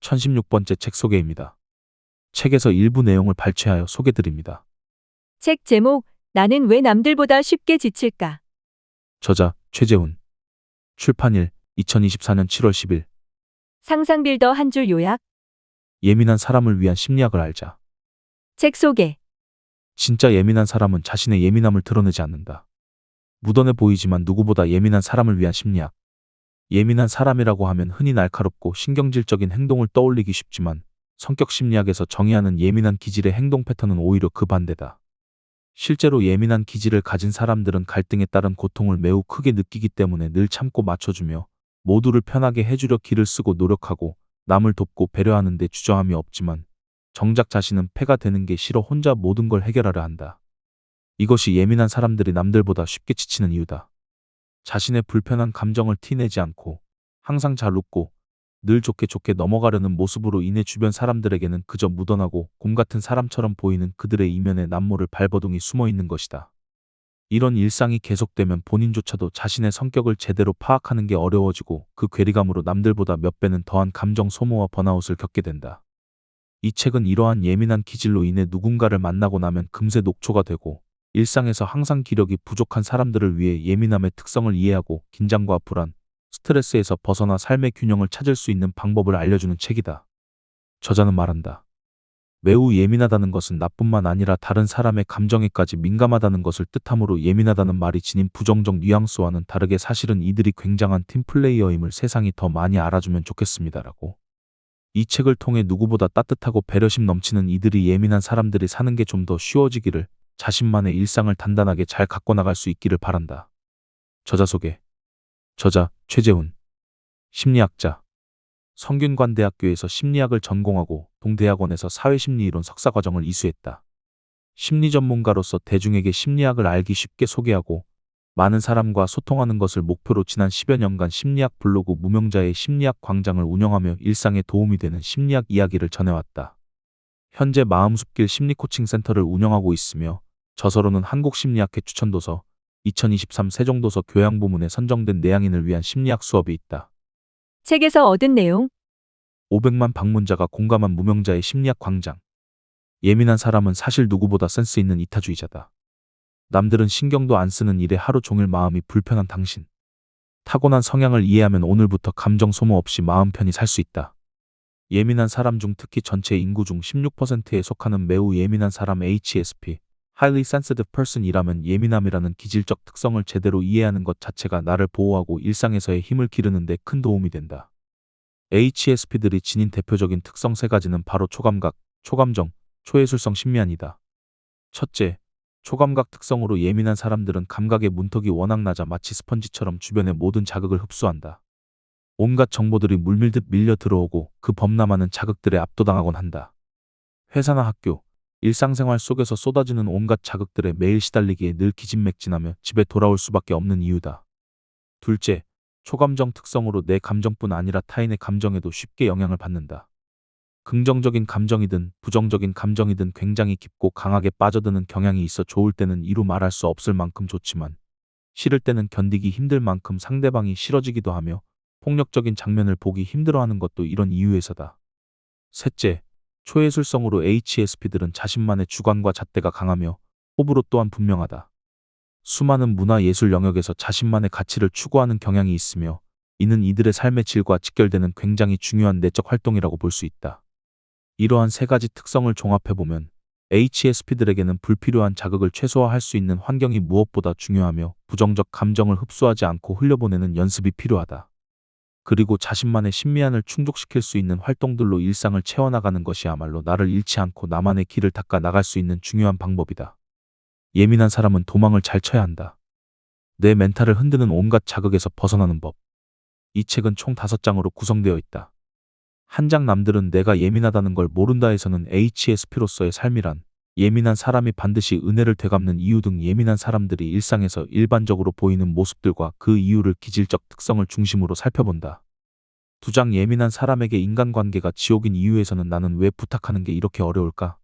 1016번째 책 소개입니다. 책에서 일부 내용을 발췌하여 소개드립니다. 책 제목, 나는 왜 남들보다 쉽게 지칠까? 저자 최재훈. 출판일 2024년 7월 10일. 상상 빌더 한 줄 요약. 예민한 사람을 위한 심리학을 알자. 책 소개. 진짜 예민한 사람은 자신의 예민함을 드러내지 않는다. 무던해 보이지만 누구보다 예민한 사람을 위한 심리학. 예민한 사람이라고 하면 흔히 날카롭고 신경질적인 행동을 떠올리기 쉽지만 성격 심리학에서 정의하는 예민한 기질의 행동 패턴은 오히려 그 반대다. 실제로 예민한 기질을 가진 사람들은 갈등에 따른 고통을 매우 크게 느끼기 때문에 늘 참고 맞춰주며 모두를 편하게 해주려 기를 쓰고 노력하고 남을 돕고 배려하는 데 주저함이 없지만 정작 자신은 패가 되는 게 싫어 혼자 모든 걸 해결하려 한다. 이것이 예민한 사람들이 남들보다 쉽게 지치는 이유다. 자신의 불편한 감정을 티내지 않고 항상 잘 웃고 늘 좋게 넘어가려는 모습으로 인해 주변 사람들에게는 그저 무던하고 곰 같은 사람처럼 보이는 그들의 이면에 남모를 발버둥이 숨어 있는 것이다. 이런 일상이 계속되면 본인조차도 자신의 성격을 제대로 파악하는 게 어려워지고 그 괴리감으로 남들보다 몇 배는 더한 감정 소모와 번아웃을 겪게 된다. 이 책은 이러한 예민한 기질로 인해 누군가를 만나고 나면 금세 녹초가 되고 일상에서 항상 기력이 부족한 사람들을 위해 예민함의 특성을 이해하고 긴장과 불안, 스트레스에서 벗어나 삶의 균형을 찾을 수 있는 방법을 알려주는 책이다. 저자는 말한다. 매우 예민하다는 것은 나뿐만 아니라 다른 사람의 감정에까지 민감하다는 것을 뜻하므로 예민하다는 말이 지닌 부정적 뉘앙스와는 다르게 사실은 이들이 굉장한 팀플레이어임을 세상이 더 많이 알아주면 좋겠습니다라고. 이 책을 통해 누구보다 따뜻하고 배려심 넘치는 이들이 예민한 사람들이 사는 게 좀 더 쉬워지기를, 자신만의 일상을 단단하게 잘 갖고 나갈 수 있기를 바란다. 저자 소개. 저자 최재훈. 심리학자. 성균관대학교에서 심리학을 전공하고 동대학원에서 사회심리이론 석사과정을 이수했다. 심리 전문가로서 대중에게 심리학을 알기 쉽게 소개하고 많은 사람과 소통하는 것을 목표로 지난 10여 년간 심리학 블로그 무명자의 심리학 광장을 운영하며 일상에 도움이 되는 심리학 이야기를 전해왔다. 현재 마음숲길 심리코칭 센터를 운영하고 있으며 저서로는 한국심리학회 추천도서, 2023 세종도서 교양부문에 선정된 내향인을 위한 심리학 수업이 있다. 책에서 얻은 내용. 500만 방문자가 공감한 무명자의 심리학 광장. 예민한 사람은 사실 누구보다 센스 있는 이타주의자다. 남들은 신경도 안 쓰는 일에 하루 종일 마음이 불편한 당신. 타고난 성향을 이해하면 오늘부터 감정 소모 없이 마음 편히 살 수 있다. 예민한 사람 중 특히 전체 인구 중 16%에 속하는 매우 예민한 사람 HSP, Highly Sensitive Person이라면 예민함이라는 기질적 특성을 제대로 이해하는 것 자체가 나를 보호하고 일상에서의 힘을 기르는 데 큰 도움이 된다. HSP들이 지닌 대표적인 특성 3가지는 바로 초감각, 초감정, 초예술성 심미안이다. 첫째, 초감각 특성으로 예민한 사람들은 감각의 문턱이 워낙 낮아 마치 스펀지처럼 주변의 모든 자극을 흡수한다. 온갖 정보들이 물밀듯 밀려 들어오고 그 범람하는 자극들에 압도당하곤 한다. 회사나 학교, 일상생활 속에서 쏟아지는 온갖 자극들에 매일 시달리기에 늘 기진맥진하며 집에 돌아올 수밖에 없는 이유다. 둘째, 초감정 특성으로 내 감정뿐 아니라 타인의 감정에도 쉽게 영향을 받는다. 긍정적인 감정이든 부정적인 감정이든 굉장히 깊고 강하게 빠져드는 경향이 있어 좋을 때는 이루 말할 수 없을 만큼 좋지만 싫을 때는 견디기 힘들 만큼 상대방이 싫어지기도 하며 폭력적인 장면을 보기 힘들어하는 것도 이런 이유에서다. 셋째, 초예술성으로 HSP들은 자신만의 주관과 잣대가 강하며 호불호 또한 분명하다. 수많은 문화 예술 영역에서 자신만의 가치를 추구하는 경향이 있으며 이는 이들의 삶의 질과 직결되는 굉장히 중요한 내적 활동이라고 볼 수 있다. 이러한 3가지 특성을 종합해보면 HSP들에게는 불필요한 자극을 최소화할 수 있는 환경이 무엇보다 중요하며 부정적 감정을 흡수하지 않고 흘려보내는 연습이 필요하다. 그리고 자신만의 심미안을 충족시킬 수 있는 활동들로 일상을 채워나가는 것이야말로 나를 잃지 않고 나만의 길을 닦아 나갈 수 있는 중요한 방법이다. 예민한 사람은 도망을 잘 쳐야 한다. 내 멘탈을 흔드는 온갖 자극에서 벗어나는 법. 이 책은 총 5장으로 구성되어 있다. 한 장 남들은 내가 예민하다는 걸 모른다에서는 HSP로서의 삶이란, 예민한 사람이 반드시 은혜를 되갚는 이유 등 예민한 사람들이 일상에서 일반적으로 보이는 모습들과 그 이유를 기질적 특성을 중심으로 살펴본다. 2장 예민한 사람에게 인간관계가 지옥인 이유에서는 나는 왜 부탁하는 게 이렇게 어려울까?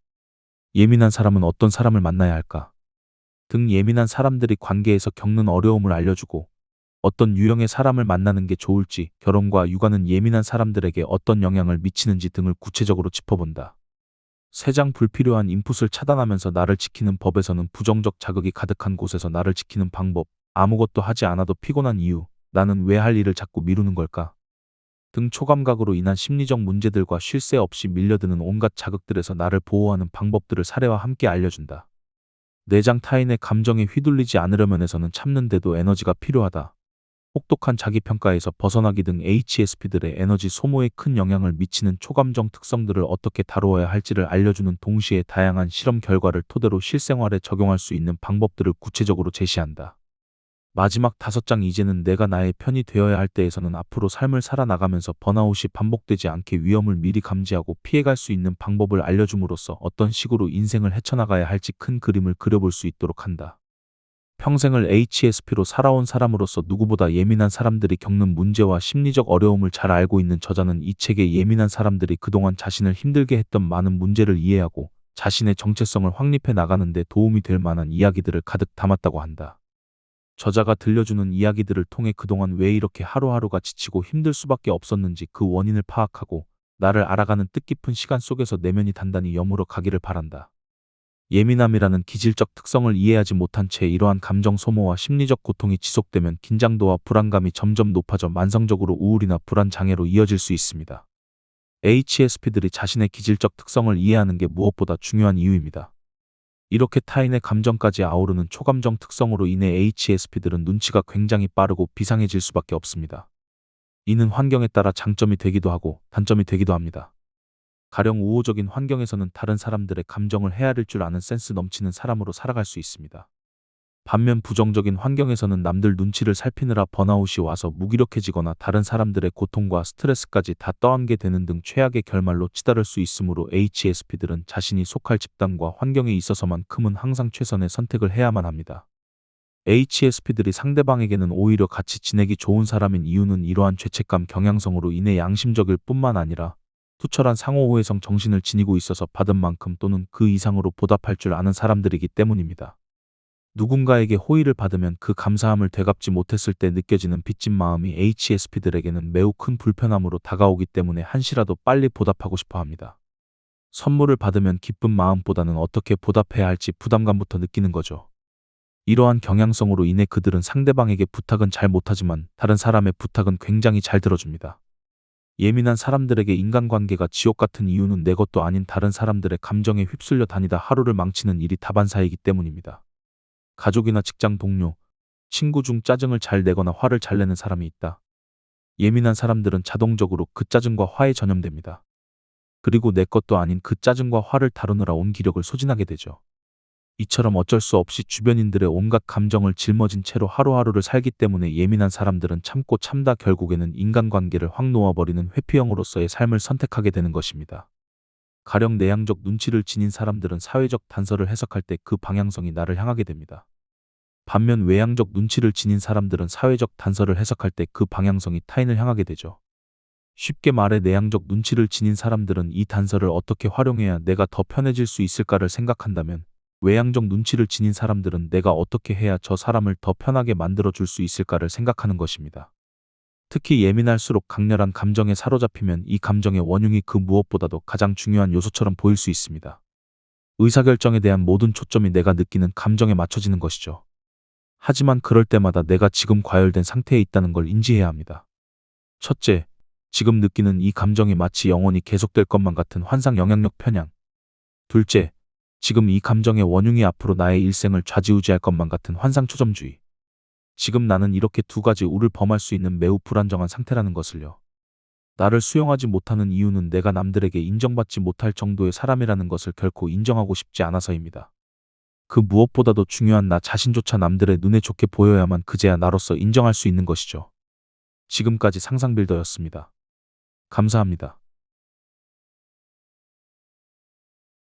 예민한 사람은 어떤 사람을 만나야 할까? 등 예민한 사람들이 관계에서 겪는 어려움을 알려주고 어떤 유형의 사람을 만나는 게 좋을지, 결혼과 육아는 예민한 사람들에게 어떤 영향을 미치는지 등을 구체적으로 짚어본다. 3장 불필요한 인풋을 차단하면서 나를 지키는 법에서는 부정적 자극이 가득한 곳에서 나를 지키는 방법, 아무것도 하지 않아도 피곤한 이유, 나는 왜 할 일을 자꾸 미루는 걸까? 등 초감각으로 인한 심리적 문제들과 쉴 새 없이 밀려드는 온갖 자극들에서 나를 보호하는 방법들을 사례와 함께 알려준다. 4장 타인의 감정에 휘둘리지 않으려면에서는 참는데도 에너지가 필요하다. 혹독한 자기평가에서 벗어나기 등 HSP들의 에너지 소모에 큰 영향을 미치는 초감정 특성들을 어떻게 다루어야 할지를 알려주는 동시에 다양한 실험 결과를 토대로 실생활에 적용할 수 있는 방법들을 구체적으로 제시한다. 마지막 5장 이제는 내가 나의 편이 되어야 할 때에서는 앞으로 삶을 살아나가면서 번아웃이 반복되지 않게 위험을 미리 감지하고 피해갈 수 있는 방법을 알려줌으로써 어떤 식으로 인생을 헤쳐나가야 할지 큰 그림을 그려볼 수 있도록 한다. 평생을 HSP로 살아온 사람으로서 누구보다 예민한 사람들이 겪는 문제와 심리적 어려움을 잘 알고 있는 저자는 이 책에 예민한 사람들이 그동안 자신을 힘들게 했던 많은 문제를 이해하고 자신의 정체성을 확립해 나가는 데 도움이 될 만한 이야기들을 가득 담았다고 한다. 저자가 들려주는 이야기들을 통해 그동안 왜 이렇게 하루하루가 지치고 힘들 수밖에 없었는지 그 원인을 파악하고 나를 알아가는 뜻깊은 시간 속에서 내면이 단단히 여물어 가기를 바란다. 예민함이라는 기질적 특성을 이해하지 못한 채 이러한 감정 소모와 심리적 고통이 지속되면 긴장도와 불안감이 점점 높아져 만성적으로 우울이나 불안 장애로 이어질 수 있습니다. HSP들이 자신의 기질적 특성을 이해하는 게 무엇보다 중요한 이유입니다. 이렇게 타인의 감정까지 아우르는 초감정 특성으로 인해 HSP들은 눈치가 굉장히 빠르고 비상해질 수밖에 없습니다. 이는 환경에 따라 장점이 되기도 하고 단점이 되기도 합니다. 가령 우호적인 환경에서는 다른 사람들의 감정을 헤아릴 줄 아는 센스 넘치는 사람으로 살아갈 수 있습니다. 반면 부정적인 환경에서는 남들 눈치를 살피느라 번아웃이 와서 무기력해지거나 다른 사람들의 고통과 스트레스까지 다 떠안게 되는 등 최악의 결말로 치달을 수 있으므로 HSP들은 자신이 속할 집단과 환경에 있어서만큼은 항상 최선의 선택을 해야만 합니다. HSP들이 상대방에게는 오히려 같이 지내기 좋은 사람인 이유는 이러한 죄책감 경향성으로 인해 양심적일 뿐만 아니라 투철한 상호오해성 정신을 지니고 있어서 받은 만큼 또는 그 이상으로 보답할 줄 아는 사람들이기 때문입니다. 누군가에게 호의를 받으면 그 감사함을 되갚지 못했을 때 느껴지는 빚진 마음이 HSP들에게는 매우 큰 불편함으로 다가오기 때문에 한시라도 빨리 보답하고 싶어 합니다. 선물을 받으면 기쁜 마음보다는 어떻게 보답해야 할지 부담감부터 느끼는 거죠. 이러한 경향성으로 인해 그들은 상대방에게 부탁은 잘 못하지만 다른 사람의 부탁은 굉장히 잘 들어줍니다. 예민한 사람들에게 인간관계가 지옥 같은 이유는 내 것도 아닌 다른 사람들의 감정에 휩쓸려 다니다 하루를 망치는 일이 다반사이기 때문입니다. 가족이나 직장 동료, 친구 중 짜증을 잘 내거나 화를 잘 내는 사람이 있다. 예민한 사람들은 자동적으로 그 짜증과 화에 전염됩니다. 그리고 내 것도 아닌 그 짜증과 화를 다루느라 온 기력을 소진하게 되죠. 이처럼 어쩔 수 없이 주변인들의 온갖 감정을 짊어진 채로 하루하루를 살기 때문에 예민한 사람들은 참고 참다 결국에는 인간관계를 확 놓아버리는 회피형으로서의 삶을 선택하게 되는 것입니다. 가령 내향적 눈치를 지닌 사람들은 사회적 단서를 해석할 때 그 방향성이 나를 향하게 됩니다. 반면 외향적 눈치를 지닌 사람들은 사회적 단서를 해석할 때 그 방향성이 타인을 향하게 되죠. 쉽게 말해 내향적 눈치를 지닌 사람들은 이 단서를 어떻게 활용해야 내가 더 편해질 수 있을까를 생각한다면 외향적 눈치를 지닌 사람들은 내가 어떻게 해야 저 사람을 더 편하게 만들어줄 수 있을까를 생각하는 것입니다. 특히 예민할수록 강렬한 감정에 사로잡히면 이 감정의 원흉이 그 무엇보다도 가장 중요한 요소처럼 보일 수 있습니다. 의사결정에 대한 모든 초점이 내가 느끼는 감정에 맞춰지는 것이죠. 하지만 그럴 때마다 내가 지금 과열된 상태에 있다는 걸 인지해야 합니다. 첫째, 지금 느끼는 이 감정이 마치 영원히 계속될 것만 같은 환상 영향력 편향. 둘째, 지금 이 감정의 원흉이 앞으로 나의 일생을 좌지우지할 것만 같은 환상 초점주의. 지금 나는 이렇게 2가지 우를 범할 수 있는 매우 불안정한 상태라는 것을요. 나를 수용하지 못하는 이유는 내가 남들에게 인정받지 못할 정도의 사람이라는 것을 결코 인정하고 싶지 않아서입니다. 그 무엇보다도 중요한 나 자신조차 남들의 눈에 좋게 보여야만 그제야 나로서 인정할 수 있는 것이죠. 지금까지 상상빌더였습니다. 감사합니다.